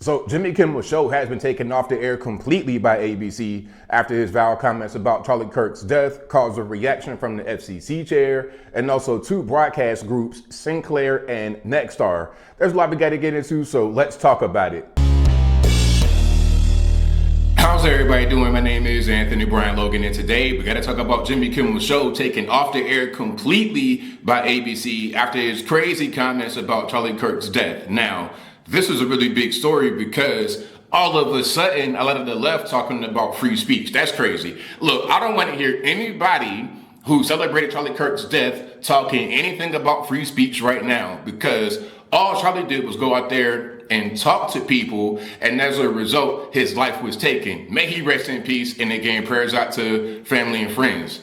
So Jimmy Kimmel's show has been taken off the air completely by ABC after his vile comments about Charlie Kirk's death caused a reaction from the FCC chair and also two broadcast groups, Sinclair and Nexstar. There's a lot we got to get into, so let's talk about it. How's everybody doing? My name is Anthony Brian Logan, and today we got to talk about Jimmy Kimmel's show taken off the air completely by ABC after his crazy comments about Charlie Kirk's death. Now, this is a really big story because all of a sudden, a lot of the left talking about free speech. That's crazy. Look, I don't want to hear anybody who celebrated Charlie Kirk's death talking anything about free speech right now, because all Charlie did was go out there and talk to people, and as a result, his life was taken. May he rest in peace, and again, prayers out to family and friends.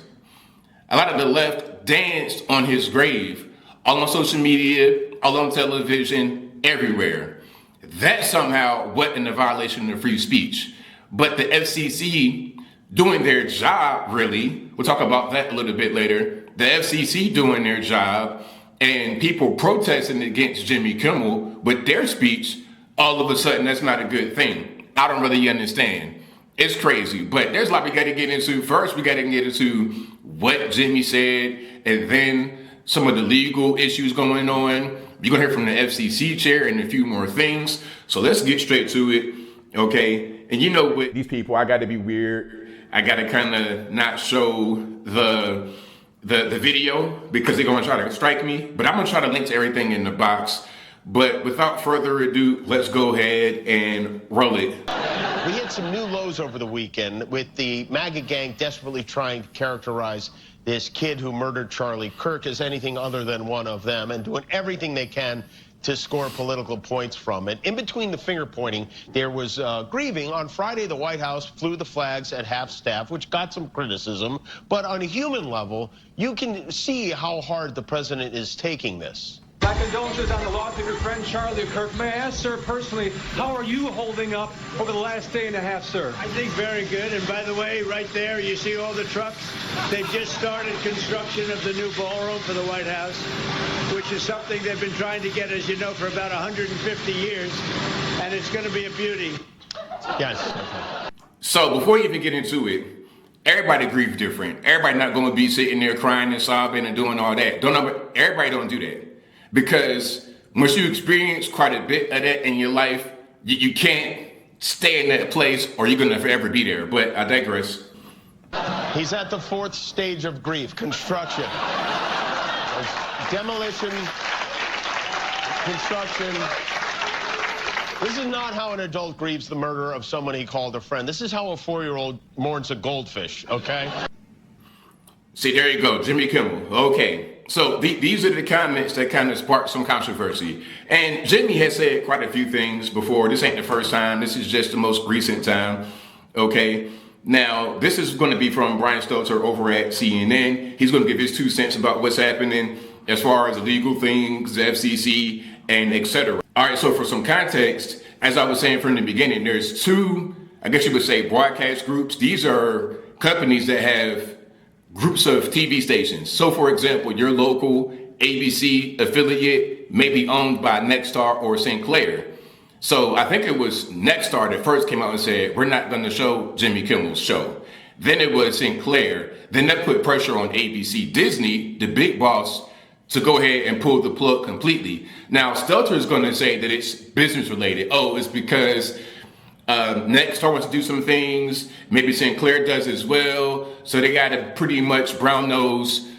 A lot of the left danced on his grave, all on social media, all on television, everywhere. That somehow wasn't a violation of free speech. But the FCC doing their job, really, we'll talk about that a little bit later, the FCC doing their job and people protesting against Jimmy Kimmel with their speech, all of a sudden that's not a good thing. I don't really understand. It's crazy, but there's a lot we got to get into. First, we got to get into what Jimmy said, and then some of the legal issues going on. You're going to hear from the FCC chair and a few more things. So let's get straight to it, okay? And you know, with these people, I got to be weird. I got to kind of not show the video because they're going to try to strike me. But I'm going to try to link to everything in the box. But without further ado, let's go ahead and roll it. We hit some new lows over the weekend with the MAGA gang desperately trying to characterize this kid who murdered Charlie Kirk as anything other than one of them, and doing everything they can to score political points from it. In between the finger pointing, there was grieving. On Friday, the White House flew the flags at half staff, which got some criticism. But on a human level, you can see how hard the president is taking this. My condolences on the loss of your friend Charlie Kirk. May I ask, sir, personally, how are you holding up over the last day and a half, sir? I think very good. And by the way, right there, you see all the trucks? They've just started construction of the new ballroom for the White House, which is something they've been trying to get, as you know, for about 150 years. And it's going to be a beauty. Yes. So before you even get into it, everybody grieves different. Everybody not going to be sitting there crying and sobbing and doing all that. Everybody don't do that. Because once you experience quite a bit of that in your life, you can't stay in that place or you're going to forever be there. But I digress. He's at the fourth stage of grief, construction. Demolition, construction. This is not how an adult grieves the murder of someone he called a friend. This is how a 4-year-old mourns a goldfish, okay? See, there you go, Jimmy Kimmel. Okay. So these are the comments that kind of sparked some controversy. And Jimmy has said quite a few things before. This ain't the first time. This is just the most recent time. Okay. Now, this is going to be from Brian Stelter over at CNN. He's going to give his 2 cents about what's happening as far as legal things, the FCC, and etc. All right. So for some context, as I was saying from the beginning, there's two, I guess you would say, broadcast groups. These are companies that have groups of TV stations. So for example, your local ABC affiliate may be owned by Nexstar or Sinclair. So I think it was Nexstar that first came out and said, we're not going to show Jimmy Kimmel's show. Then it was Sinclair. Then that put pressure on ABC. Disney, the big boss, to go ahead and pull the plug completely. Now, Stelter is going to say that it's business related. Oh, it's because Nexstar wants to do some things. Maybe Sinclair does as well. So they got to pretty much brown nose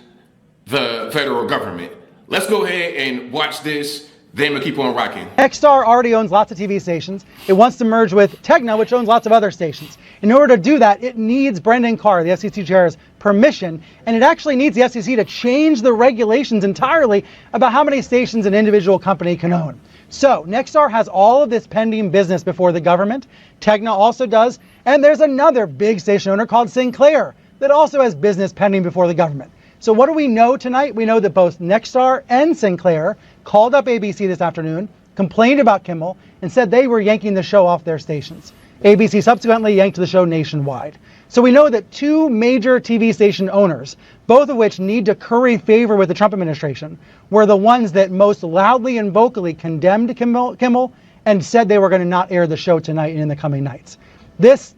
the federal government. Let's go ahead and watch this. Then we'll keep on rocking. Nexstar already owns lots of TV stations. It wants to merge with Tegna, which owns lots of other stations. In order to do that, it needs Brendan Carr, the FCC chair's permission, and it actually needs the FCC to change the regulations entirely about how many stations an individual company can own. So Nexstar has all of this pending business before the government. Tegna also does. And there's another big station owner called Sinclair that also has business pending before the government. So what do we know tonight? We know that both Nexstar and Sinclair called up ABC this afternoon, complained about Kimmel, and said they were yanking the show off their stations. ABC subsequently yanked the show nationwide. So we know that two major TV station owners, both of which need to curry favor with the Trump administration, were the ones that most loudly and vocally condemned Kimmel and said they were going to not air the show tonight and in the coming nights. It's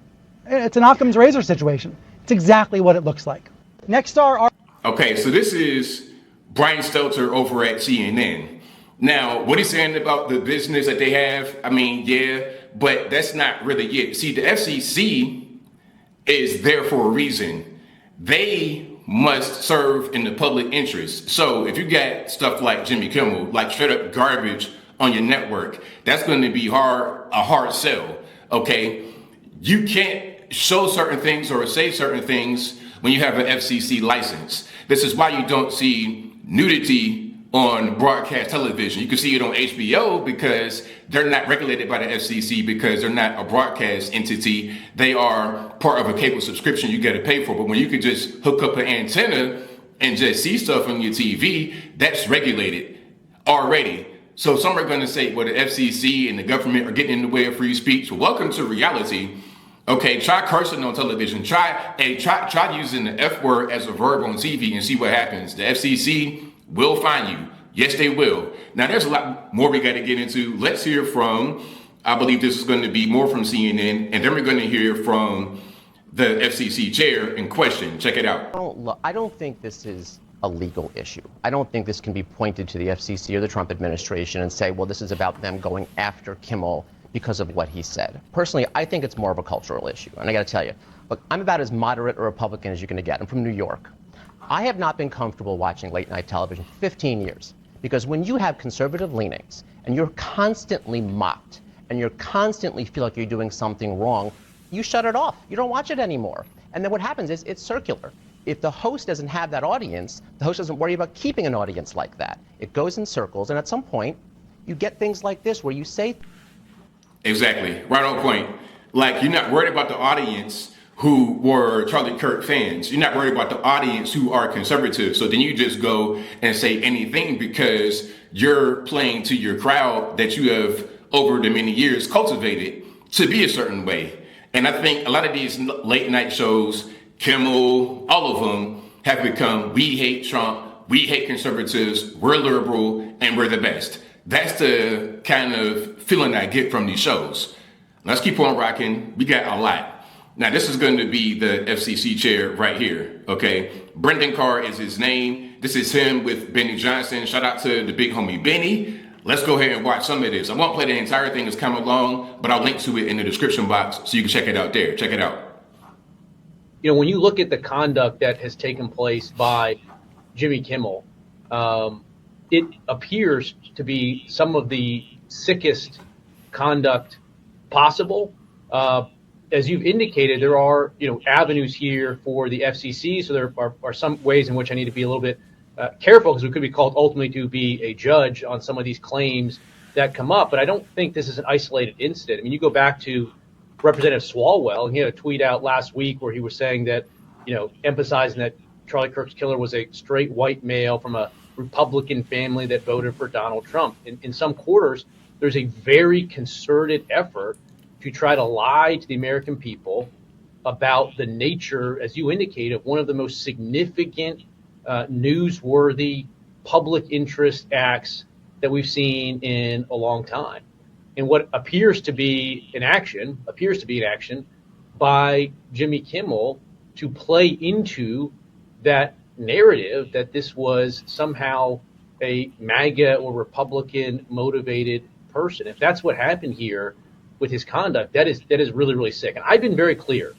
an Occam's razor situation. It's exactly what it looks like. Next are Okay, so this is Brian Stelter over at CNN. Now, what he's saying about the business that they have, I mean, yeah, but that's not really it. See, the FCC is there for a reason. They must serve in the public interest. So if you got stuff like Jimmy Kimmel, like straight up garbage on your network, that's going to be a hard sell, okay? You can't show certain things or say certain things when you have an FCC license. This is why you don't see nudity on broadcast television. You can see it on HBO because they're not regulated by the FCC because they're not a broadcast entity. They are part of a cable subscription you got to pay for. But when you can just hook up an antenna and just see stuff on your TV, that's regulated already. So some are going to say, well, the FCC and the government are getting in the way of free speech. Well, welcome to reality. Okay, try cursing on television. Try using the F word as a verb on TV and see what happens. The FCC will find you. Yes, they will. Now, there's a lot more we got to get into. Let's hear from, I believe this is going to be more from CNN, and then we're going to hear from the FCC chair in question. Check it out. I don't think this is a legal issue. I don't think this can be pointed to the FCC or the Trump administration and say, well, this is about them going after Kimmel because of what he said. Personally, I think it's more of a cultural issue. And I got to tell you, look, I'm about as moderate a Republican as you're going to get. I'm from New York. I have not been comfortable watching late night television for 15 years because when you have conservative leanings and you're constantly mocked and you constantly feel like you're doing something wrong, you shut it off. You don't watch it anymore. And then what happens is it's circular. If the host doesn't have that audience, the host doesn't worry about keeping an audience like that. It goes in circles, and at some point, you get things like this where you say... Exactly. Right on point. Like, you're not worried about the audience who were Charlie Kirk fans. You're not worried about the audience who are conservative. So then you just go and say anything because you're playing to your crowd that you have, over the many years, cultivated to be a certain way. And I think a lot of these late night shows, Kimmel, all of them have become, we hate Trump, we hate conservatives, we're liberal, and we're the best. That's the kind of feeling I get from these shows. Let's keep on rocking. We got a lot. Now, this is going to be the FCC chair right here, okay? Brendan Carr is his name. This is him with Benny Johnson. Shout out to the big homie Benny. Let's go ahead and watch some of this. I won't play the entire thing as come along, but I'll link to it in the description box so you can check it out there. Check it out. You know, when you look at the conduct that has taken place by Jimmy Kimmel, it appears to be some of the sickest conduct possible. As you've indicated, there are, avenues here for the FCC. So there are some ways in which I need to be a little bit careful because we could be called ultimately to be a judge on some of these claims that come up. But I don't think this is an isolated incident. I mean, you go back to Representative Swalwell, and he had a tweet out last week where he was saying that, emphasizing that Charlie Kirk's killer was a straight white male from a Republican family that voted for Donald Trump. In some quarters, there's a very concerted effort to try to lie to the American people about the nature, as you indicated, of one of the most significant, newsworthy public interest acts that we've seen in a long time. And what appears to be an action by Jimmy Kimmel to play into that narrative that this was somehow a MAGA or Republican motivated person. If that's what happened here with his conduct, that is really, really sick. And I've been very clear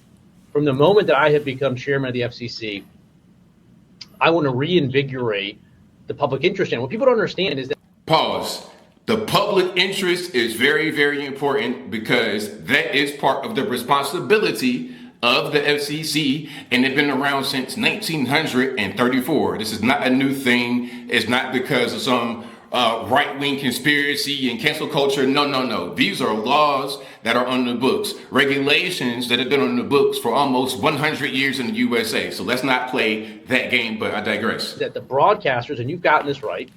from the moment that I have become chairman of the FCC, I want to reinvigorate the public interest. And what people don't understand is that... Pause. The public interest is very, very important because that is part of the responsibility of the FCC, and they've been around since 1934. This is not a new thing. It's not because of some right-wing conspiracy and cancel culture. No. These are laws that are on the books, regulations that have been on the books for almost 100 years in the USA. So let's not play that game, but I digress. That the broadcasters, and you've gotten this right,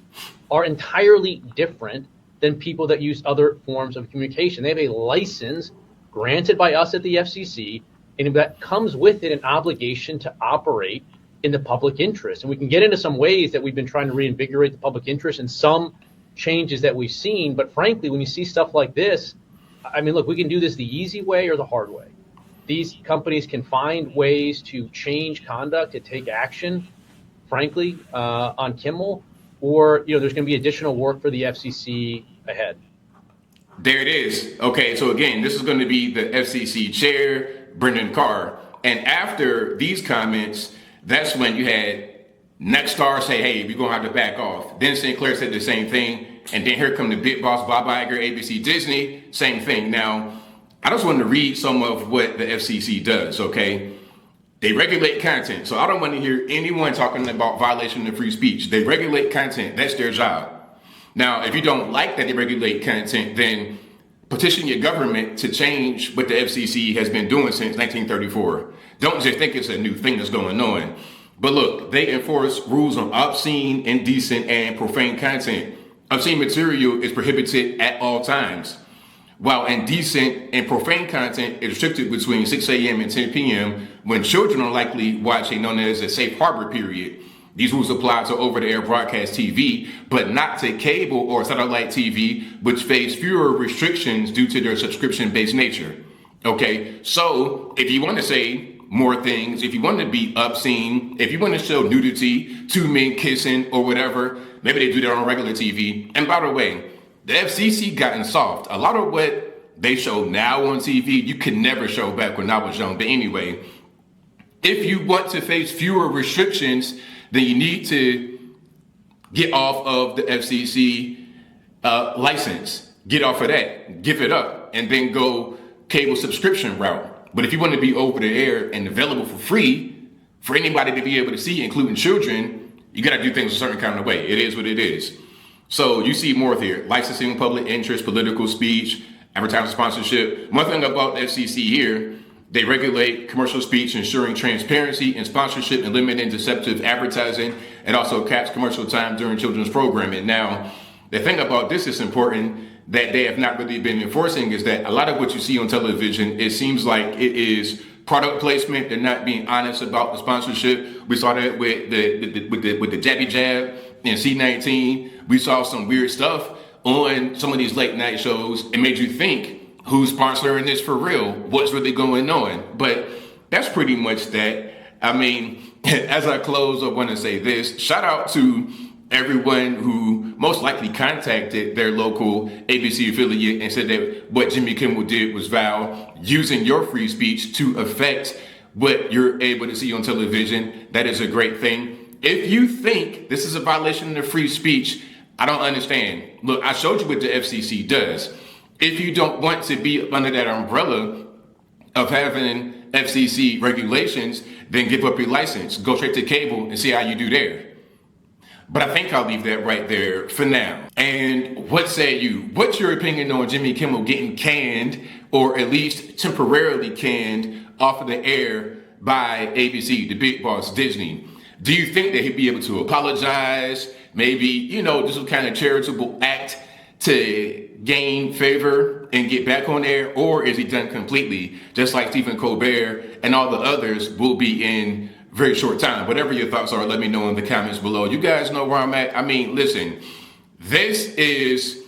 are entirely different than people that use other forms of communication. They have a license granted by us at the FCC, and that comes with it an obligation to operate in the public interest. And we can get into some ways that we've been trying to reinvigorate the public interest, and some changes that we've seen. But frankly, when you see stuff like this, I mean, look, we can do this the easy way or the hard way. These companies can find ways to change conduct, to take action, frankly, on Kimmel, or there's going to be additional work for the FCC ahead. There it is. Okay, so again, this is going to be the FCC chair, Brendan Carr. And after these comments, that's when you had Nexstar say, hey, we're going to have to back off. Then Sinclair said the same thing. And then here come the big boss, Bob Iger, ABC Disney, same thing. Now, I just want to read some of what the FCC does, okay? They regulate content. So I don't want to hear anyone talking about violation of free speech. They regulate content. That's their job. Now, if you don't like that they regulate content, then petition your government to change what the FCC has been doing since 1934. Don't just think it's a new thing that's going on. But look, they enforce rules on obscene, indecent, and profane content. Obscene material is prohibited at all times, while indecent and profane content is restricted between 6 a.m. and 10 p.m. when children are likely watching, known as a safe harbor period. These rules apply to over-the-air broadcast TV, but not to cable or satellite TV, which face fewer restrictions due to their subscription-based nature. Okay, so if you want to say more things, if you want to be obscene, if you want to show nudity, two men kissing or whatever, maybe they do that on regular TV. And by the way, the FCC gotten soft. A lot of what they show now on TV, you could never show back when I was young. But anyway, if you want to face fewer restrictions, then you need to get off of the FCC license. Get off of that. Give it up. And then go cable subscription route. But if you want to be over the air and available for free for anybody to be able to see, including children, you got to do things a certain kind of way. It is what it is. So you see more here. Licensing, public interest, political speech, advertising sponsorship. One thing about the FCC here, they regulate commercial speech, ensuring transparency and sponsorship and limiting deceptive advertising. It also caps commercial time during children's programming. Now, the thing about this is important that they have not really been enforcing is that a lot of what you see on television, it seems like it is product placement. They're not being honest about the sponsorship. We saw that with the Jabby Jab and C19. We saw some weird stuff on some of these late night shows. It made you think, who's sponsoring this for real? What's really going on? But that's pretty much that. I mean, as I close, I want to say this. Shout out to everyone who most likely contacted their local ABC affiliate and said that what Jimmy Kimmel did was foul, using your free speech to affect what you're able to see on television. That is a great thing. If you think this is a violation of free speech, I don't understand. Look, I showed you what the FCC does. If you don't want to be under that umbrella of having FCC regulations, then give up your license. Go straight to cable and see how you do there. But I think I'll leave that right there for now. And what say you? What's your opinion on Jimmy Kimmel getting canned, or at least temporarily canned, off of the air by ABC, the big boss, Disney? Do you think that he'd be able to apologize? Maybe, this was kind of charitable act to gain favor and get back on air? Or is he done completely, just like Stephen Colbert and all the others will be in very short time? Whatever your thoughts are, let me know in the comments below. You guys know where I'm at. I mean, listen, this is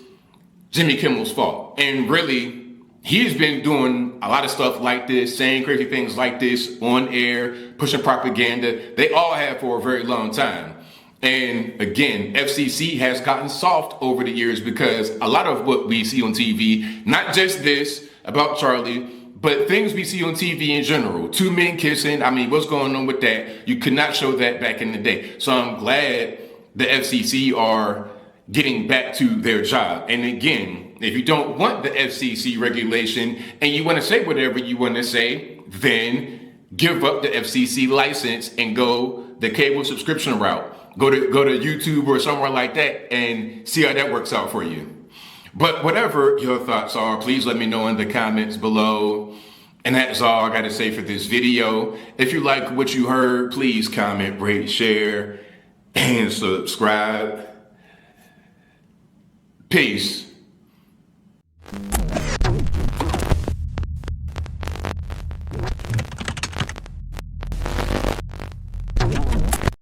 Jimmy Kimmel's fault. And really, he's been doing a lot of stuff like this, saying crazy things like this on air, pushing propaganda. They all have for a very long time. And again, FCC has gotten soft over the years because a lot of what we see on TV, not just this about Charlie, but things we see on TV in general, two men kissing, I mean, what's going on with that? You could not show that back in the day. So I'm glad the FCC are getting back to their job. And again, if you don't want the FCC regulation and you want to say whatever you want to say, then give up the FCC license and go the cable subscription route. Go to YouTube or somewhere like that and see how that works out for you. But whatever your thoughts are, please let me know in the comments below. And that's all I got to say for this video. If you like what you heard, please comment, rate, share, and subscribe. Peace.